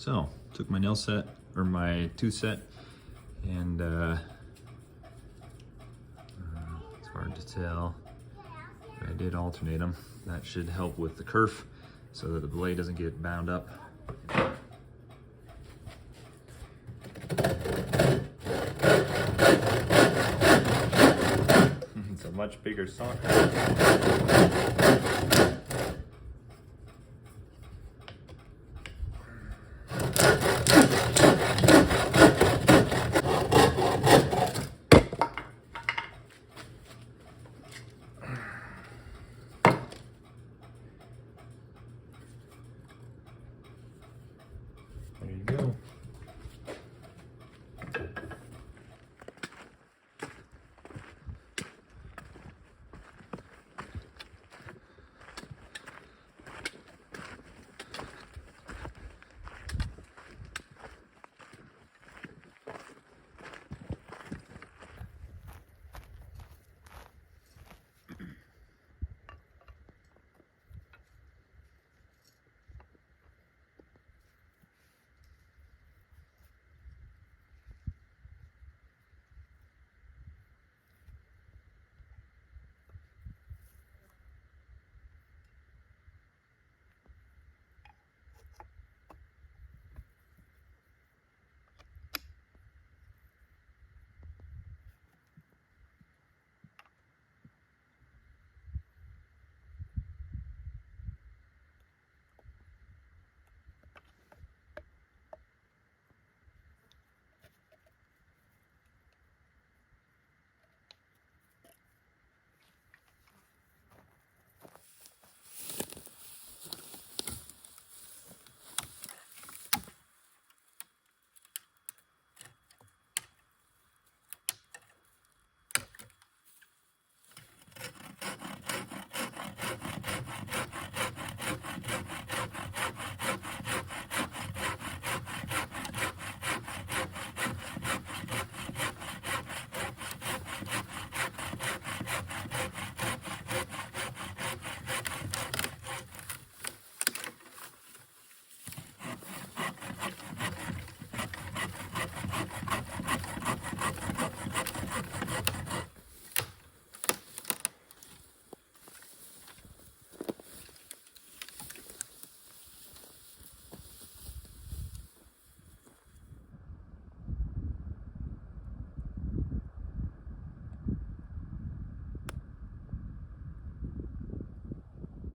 So, took my nail set, or my tooth set, and it's hard to tell. I did alternate them. That should help with the kerf so that the blade doesn't get bound up. It's a much bigger socket.